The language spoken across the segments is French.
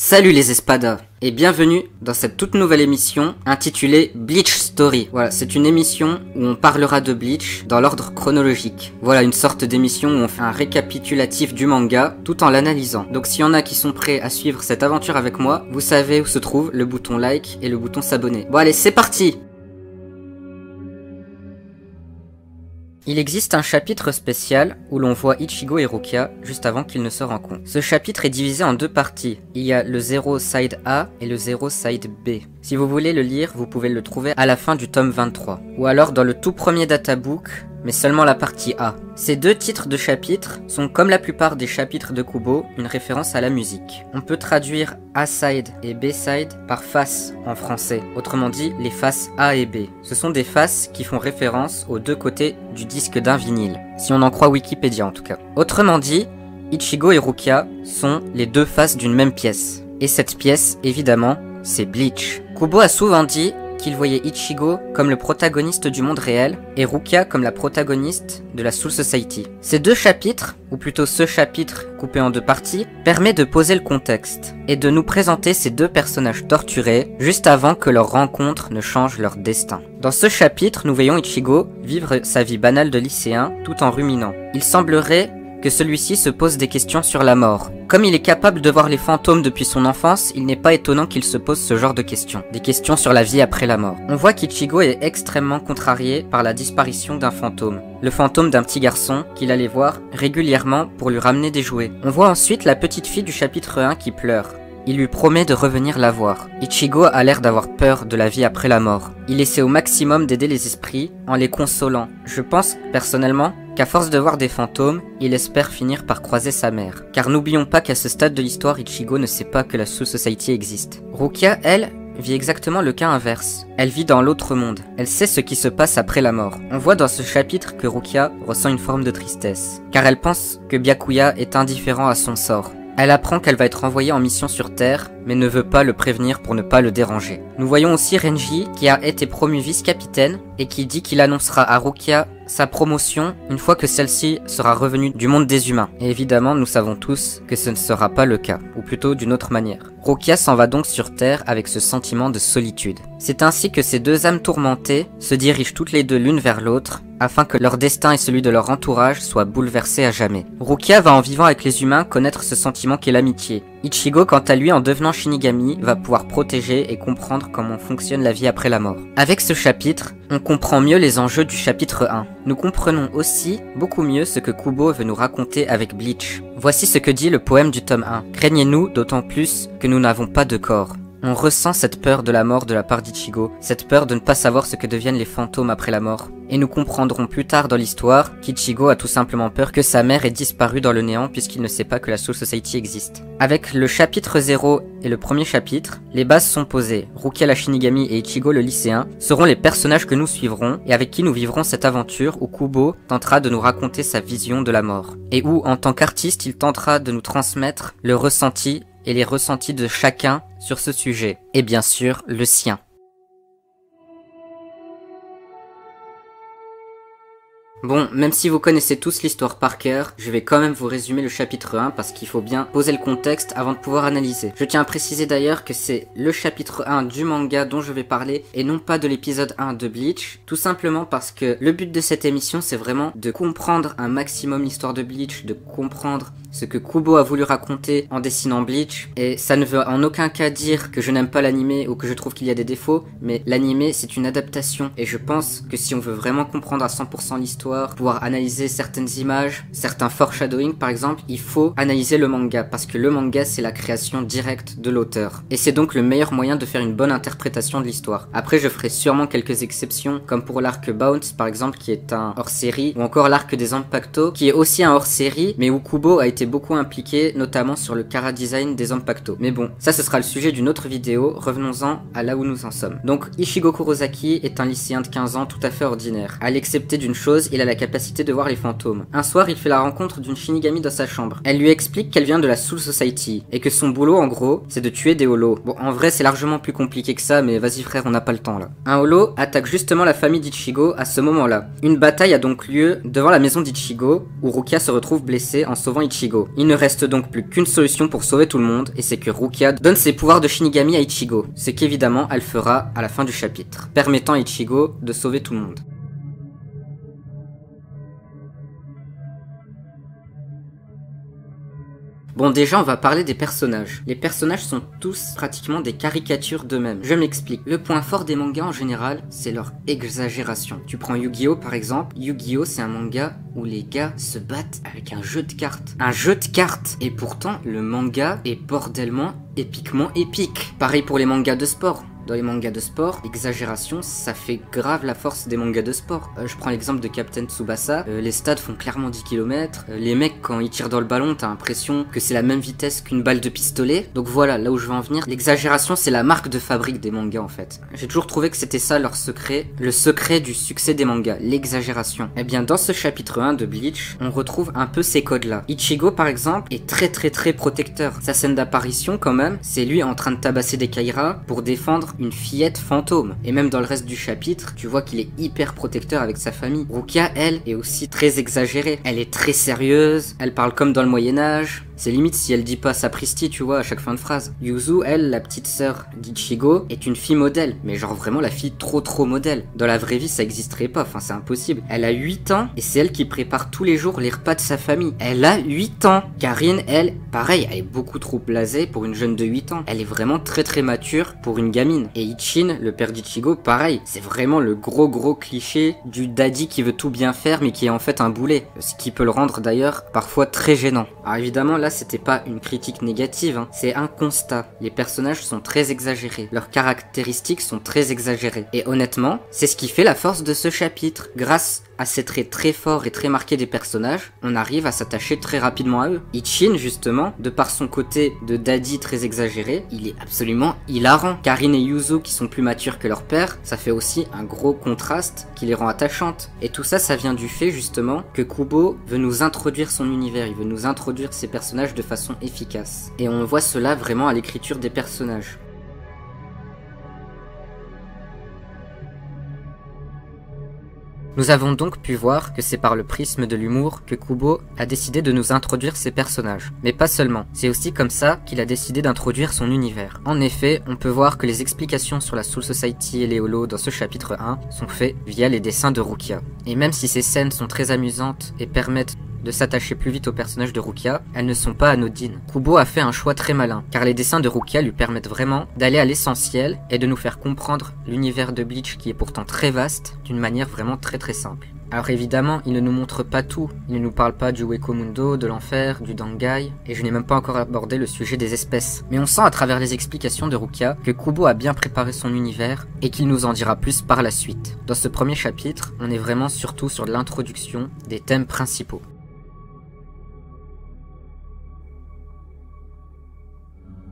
Salut les espadas et bienvenue dans cette toute nouvelle émission intitulée Bleach Story. Voilà, c'est une émission où on parlera de Bleach dans l'ordre chronologique. Voilà, une sorte d'émission où on fait un récapitulatif du manga tout en l'analysant. Donc s'il y en a qui sont prêts à suivre cette aventure avec moi, vous savez où se trouve le bouton like et le bouton s'abonner. Bon allez, c'est parti! Il existe un chapitre spécial où l'on voit Ichigo et Rukia juste avant qu'ils ne se rencontrent. Ce chapitre est divisé en deux parties. Il y a le 0 side A et le 0 side B. Si vous voulez le lire, vous pouvez le trouver à la fin du tome 23. Ou alors dans le tout premier databook, mais seulement la partie A. Ces deux titres de chapitres sont, comme la plupart des chapitres de Kubo, une référence à la musique. On peut traduire A-side et B-side par face en français. Autrement dit, les faces A et B. Ce sont des faces qui font référence aux deux côtés du disque d'un vinyle, si on en croit Wikipédia en tout cas. Autrement dit, Ichigo et Rukia sont les deux faces d'une même pièce. Et cette pièce, évidemment, c'est Bleach. Kubo a souvent dit qu'il voyait Ichigo comme le protagoniste du monde réel et Rukia comme la protagoniste de la Soul Society. Ces deux chapitres, ou plutôt ce chapitre coupé en deux parties, permet de poser le contexte et de nous présenter ces deux personnages torturés juste avant que leur rencontre ne change leur destin. Dans ce chapitre, nous voyons Ichigo vivre sa vie banale de lycéen tout en ruminant. Il semblerait que celui-ci se pose des questions sur la mort. Comme il est capable de voir les fantômes depuis son enfance, il n'est pas étonnant qu'il se pose ce genre de questions. Des questions sur la vie après la mort. On voit qu'Ichigo est extrêmement contrarié par la disparition d'un fantôme. Le fantôme d'un petit garçon qu'il allait voir régulièrement pour lui ramener des jouets. On voit ensuite la petite fille du chapitre 1 qui pleure. Il lui promet de revenir la voir. Ichigo a l'air d'avoir peur de la vie après la mort. Il essaie au maximum d'aider les esprits en les consolant. Je pense, personnellement, qu'à force de voir des fantômes, il espère finir par croiser sa mère. Car n'oublions pas qu'à ce stade de l'histoire, Ichigo ne sait pas que la Soul Society existe. Rukia, elle, vit exactement le cas inverse. Elle vit dans l'autre monde. Elle sait ce qui se passe après la mort. On voit dans ce chapitre que Rukia ressent une forme de tristesse. Car elle pense que Byakuya est indifférent à son sort. Elle apprend qu'elle va être envoyée en mission sur Terre, mais ne veut pas le prévenir pour ne pas le déranger. Nous voyons aussi Renji, qui a été promu vice-capitaine, et qui dit qu'il annoncera à Rukia sa promotion une fois que celle-ci sera revenue du monde des humains. Et évidemment, nous savons tous que ce ne sera pas le cas, ou plutôt d'une autre manière. Rukia s'en va donc sur Terre avec ce sentiment de solitude. C'est ainsi que ces deux âmes tourmentées se dirigent toutes les deux l'une vers l'autre, afin que leur destin et celui de leur entourage soient bouleversés à jamais. Rukia va en vivant avec les humains connaître ce sentiment qu'est l'amitié. Ichigo, quant à lui, en devenant Shinigami, va pouvoir protéger et comprendre comment fonctionne la vie après la mort. Avec ce chapitre, on comprend mieux les enjeux du chapitre 1. Nous comprenons aussi beaucoup mieux ce que Kubo veut nous raconter avec Bleach. Voici ce que dit le poème du tome 1. Craignez-nous d'autant plus que nous n'avons pas de corps. On ressent cette peur de la mort de la part d'Ichigo, cette peur de ne pas savoir ce que deviennent les fantômes après la mort. Et nous comprendrons plus tard dans l'histoire qu'Ichigo a tout simplement peur que sa mère ait disparu dans le néant puisqu'il ne sait pas que la Soul Society existe. Avec le chapitre 0 et le premier chapitre, les bases sont posées. Rukia la Shinigami et Ichigo le lycéen seront les personnages que nous suivrons et avec qui nous vivrons cette aventure où Kubo tentera de nous raconter sa vision de la mort. Et où, en tant qu'artiste, il tentera de nous transmettre le ressenti et les ressentis de chacun sur ce sujet. Et bien sûr, le sien. Bon, même si vous connaissez tous l'histoire par cœur, je vais quand même vous résumer le chapitre 1 parce qu'il faut bien poser le contexte avant de pouvoir analyser. Je tiens à préciser d'ailleurs que c'est le chapitre 1 du manga dont je vais parler et non pas de l'épisode 1 de Bleach, tout simplement parce que le but de cette émission c'est vraiment de comprendre un maximum l'histoire de Bleach, de comprendre ce que Kubo a voulu raconter en dessinant Bleach, et ça ne veut en aucun cas dire que je n'aime pas l'animé ou que je trouve qu'il y a des défauts, mais l'animé c'est une adaptation et je pense que si on veut vraiment comprendre à 100% l'histoire, pouvoir analyser certaines images, certains foreshadowing par exemple, il faut analyser le manga parce que le manga c'est la création directe de l'auteur et c'est donc le meilleur moyen de faire une bonne interprétation de l'histoire. Après je ferai sûrement quelques exceptions comme pour l'arc Bounce par exemple qui est un hors-série ou encore l'arc des Zanpakuto qui est aussi un hors-série mais où Kubo a été beaucoup impliqué notamment sur le chara design des Zanpakuto. Mais bon, ça ce sera le sujet d'une autre vidéo, revenons-en à là où nous en sommes. Donc Ichigo Kurosaki est un lycéen de 15 ans tout à fait ordinaire. À l'excepté d'une chose, il qu'il a la capacité de voir les fantômes. Un soir, il fait la rencontre d'une Shinigami dans sa chambre. Elle lui explique qu'elle vient de la Soul Society, et que son boulot, en gros, c'est de tuer des holos. Bon, en vrai, c'est largement plus compliqué que ça, mais vas-y frère, on n'a pas le temps là. Un holo attaque justement la famille d'Ichigo à ce moment-là. Une bataille a donc lieu devant la maison d'Ichigo, où Rukia se retrouve blessée en sauvant Ichigo. Il ne reste donc plus qu'une solution pour sauver tout le monde, et c'est que Rukia donne ses pouvoirs de Shinigami à Ichigo. Ce qu'évidemment, elle fera à la fin du chapitre, permettant à Ichigo de sauver tout le monde. Bon, déjà, on va parler des personnages. Les personnages sont tous pratiquement des caricatures d'eux-mêmes. Je m'explique. Le point fort des mangas en général, c'est leur exagération. Tu prends Yu-Gi-Oh par exemple. Yu-Gi-Oh, c'est un manga où les gars se battent avec un jeu de cartes. Un jeu de cartes. Et pourtant, le manga est bordellement, épiquement épique. Pareil pour les mangas de sport. Dans les mangas de sport, l'exagération, ça fait grave la force des mangas de sport. Je prends l'exemple de Captain Tsubasa, les stades font clairement 10 km, les mecs quand ils tirent dans le ballon, t'as l'impression que c'est la même vitesse qu'une balle de pistolet. Donc voilà, là où je veux en venir, l'exagération c'est la marque de fabrique des mangas en fait. J'ai toujours trouvé que c'était ça leur secret, le secret du succès des mangas, l'exagération. Et bien dans ce chapitre 1 de Bleach, on retrouve un peu ces codes là. Ichigo par exemple est très protecteur. Sa scène d'apparition quand même, c'est lui en train de tabasser des Kaira pour défendre une fillette fantôme. Et même dans le reste du chapitre, tu vois qu'il est hyper protecteur avec sa famille. Rukia, elle, est aussi très exagérée. Elle est très sérieuse, elle parle comme dans le Moyen-Âge. C'est limite si elle dit pas sapristi, tu vois, à chaque fin de phrase. Yuzu, elle, la petite sœur d'Ichigo, est une fille modèle. Mais genre vraiment la fille trop modèle. Dans la vraie vie, ça existerait pas, enfin c'est impossible. Elle a 8 ans, et c'est elle qui prépare tous les jours les repas de sa famille. Elle a 8 ans. Karine, elle, pareil, elle est beaucoup trop blasée pour une jeune de 8 ans. Elle est vraiment très mature pour une gamine. Et Ichin, le père d'Ichigo, pareil. C'est vraiment le gros cliché du daddy qui veut tout bien faire, mais qui est en fait un boulet. Ce qui peut le rendre d'ailleurs parfois très gênant. Alors évidemment, là, c'était pas une critique négative, hein. C'est un constat. Les personnages sont très exagérés, leurs caractéristiques sont très exagérées. Et honnêtement, c'est ce qui fait la force de ce chapitre. Grâce à ces traits très forts et très marqués des personnages, on arrive à s'attacher très rapidement à eux. Ichin, justement, de par son côté de daddy très exagéré, il est absolument hilarant. Karine et Yuzu, qui sont plus matures que leur père, ça fait aussi un gros contraste qui les rend attachantes. Et tout ça, ça vient du fait, justement, que Kubo veut nous introduire son univers, il veut nous introduire ses personnages de façon efficace. Et on voit cela vraiment à l'écriture des personnages. Nous avons donc pu voir que c'est par le prisme de l'humour que Kubo a décidé de nous introduire ses personnages. Mais pas seulement, c'est aussi comme ça qu'il a décidé d'introduire son univers. En effet, on peut voir que les explications sur la Soul Society et les holos dans ce chapitre 1 sont faites via les dessins de Rukia. Et même si ces scènes sont très amusantes et permettent de s'attacher plus vite au personnage de Rukia, elles ne sont pas anodines. Kubo a fait un choix très malin, car les dessins de Rukia lui permettent vraiment d'aller à l'essentiel et de nous faire comprendre l'univers de Bleach qui est pourtant très vaste, d'une manière vraiment très simple. Alors évidemment, il ne nous montre pas tout, il ne nous parle pas du Uekomundo, de l'enfer, du Dangai, et je n'ai même pas encore abordé le sujet des espèces. Mais on sent à travers les explications de Rukia que Kubo a bien préparé son univers et qu'il nous en dira plus par la suite. Dans ce premier chapitre, on est vraiment surtout sur l'introduction des thèmes principaux.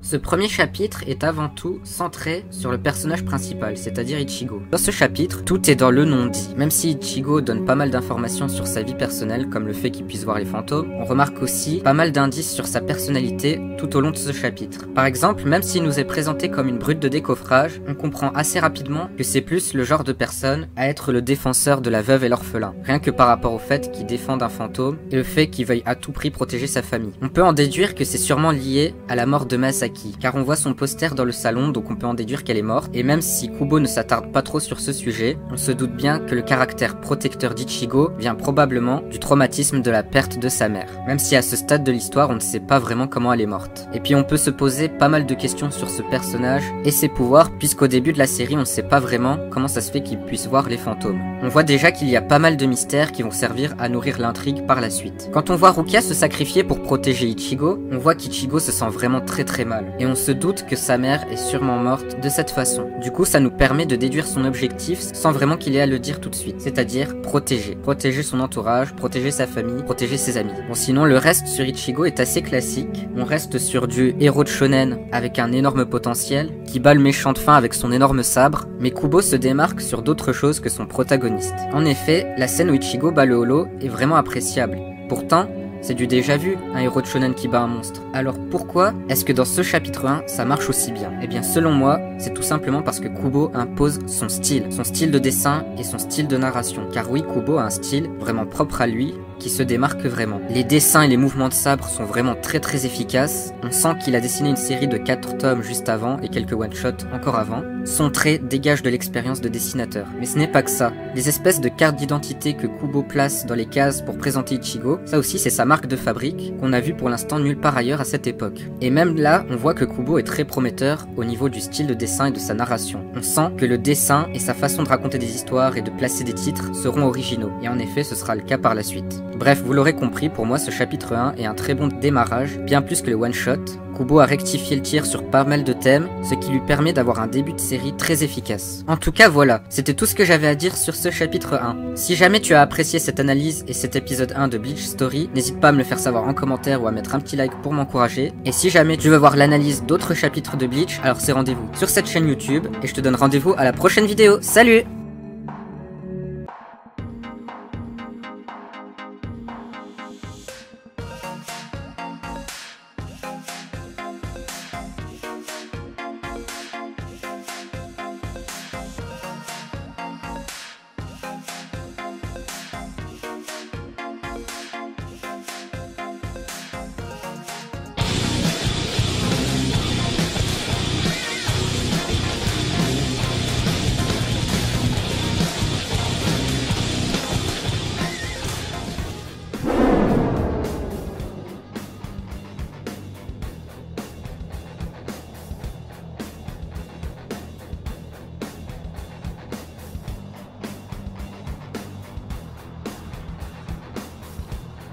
Ce premier chapitre est avant tout centré sur le personnage principal, c'est-à-dire Ichigo. Dans ce chapitre, tout est dans le non-dit. Même si Ichigo donne pas mal d'informations sur sa vie personnelle, comme le fait qu'il puisse voir les fantômes, on remarque aussi pas mal d'indices sur sa personnalité tout au long de ce chapitre. Par exemple, même s'il nous est présenté comme une brute de décoffrage, on comprend assez rapidement que c'est plus le genre de personne à être le défenseur de la veuve et l'orphelin, rien que par rapport au fait qu'il défende un fantôme et le fait qu'il veuille à tout prix protéger sa famille. On peut en déduire que c'est sûrement lié à la mort de Masaki, car on voit son poster dans le salon, donc on peut en déduire qu'elle est morte, et même si Kubo ne s'attarde pas trop sur ce sujet, on se doute bien que le caractère protecteur d'Ichigo vient probablement du traumatisme de la perte de sa mère, même si à ce stade de l'histoire on ne sait pas vraiment comment elle est morte. Et puis on peut se poser pas mal de questions sur ce personnage et ses pouvoirs, puisqu'au début de la série on ne sait pas vraiment comment ça se fait qu'il puisse voir les fantômes. On voit déjà qu'il y a pas mal de mystères qui vont servir à nourrir l'intrigue par la suite. Quand on voit Rukia se sacrifier pour protéger Ichigo, on voit qu'Ichigo se sent vraiment très mal. mal. Et on se doute que sa mère est sûrement morte de cette façon. Du coup, ça nous permet de déduire son objectif sans vraiment qu'il ait à le dire tout de suite. C'est-à-dire protéger. Protéger son entourage, protéger sa famille, protéger ses amis. Bon, sinon, le reste sur Ichigo est assez classique. On reste sur du héros de shonen avec un énorme potentiel, qui bat le méchant de fin avec son énorme sabre, mais Kubo se démarque sur d'autres choses que son protagoniste. En effet, la scène où Ichigo bat le holo est vraiment appréciable. Pourtant, c'est du déjà vu, un héros de shonen qui bat un monstre. Alors pourquoi est-ce que dans ce chapitre 1, ça marche aussi bien? Eh bien selon moi, c'est tout simplement parce que Kubo impose son style de dessin et son style de narration. Car oui, Kubo a un style vraiment propre à lui, qui se démarque vraiment. Les dessins et les mouvements de sabre sont vraiment très efficaces. On sent qu'il a dessiné une série de 4 tomes juste avant et quelques one-shots encore avant. Son trait dégage de l'expérience de dessinateur. Mais ce n'est pas que ça. Les espèces de cartes d'identité que Kubo place dans les cases pour présenter Ichigo, ça aussi c'est sa marque de fabrique, qu'on a vu pour l'instant nulle part ailleurs à cette époque. Et même là, on voit que Kubo est très prometteur au niveau du style de dessin et de sa narration. On sent que le dessin et sa façon de raconter des histoires et de placer des titres seront originaux. Et en effet, ce sera le cas par la suite. Bref, vous l'aurez compris, pour moi ce chapitre 1 est un très bon démarrage, bien plus que le one-shot. Kubo a rectifié le tir sur pas mal de thèmes, ce qui lui permet d'avoir un début de série très efficace. En tout cas voilà, c'était tout ce que j'avais à dire sur ce chapitre 1. Si jamais tu as apprécié cette analyse et cet épisode 1 de Bleach Story, n'hésite pas à me le faire savoir en commentaire ou à mettre un petit like pour m'encourager. Et si jamais tu veux voir l'analyse d'autres chapitres de Bleach, alors c'est rendez-vous sur cette chaîne YouTube, et je te donne rendez-vous à la prochaine vidéo. Salut!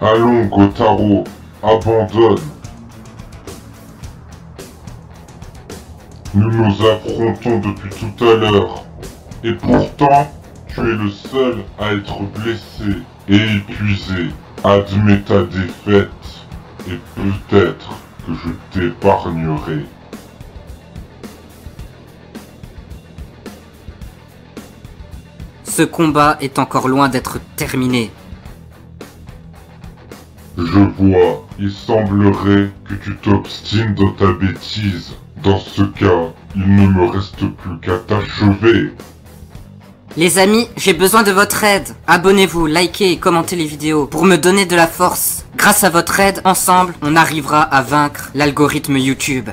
Allons, Kotaro, abandonne. Nous nous affrontons depuis tout à l'heure. Et pourtant, tu es le seul à être blessé et épuisé. Admets ta défaite et peut-être que je t'épargnerai. Ce combat est encore loin d'être terminé. Je vois, il semblerait que tu t'obstines dans ta bêtise. Dans ce cas, il ne me reste plus qu'à t'achever. Les amis, j'ai besoin de votre aide. Abonnez-vous, likez et commentez les vidéos pour me donner de la force. Grâce à votre aide, ensemble, on arrivera à vaincre l'algorithme YouTube.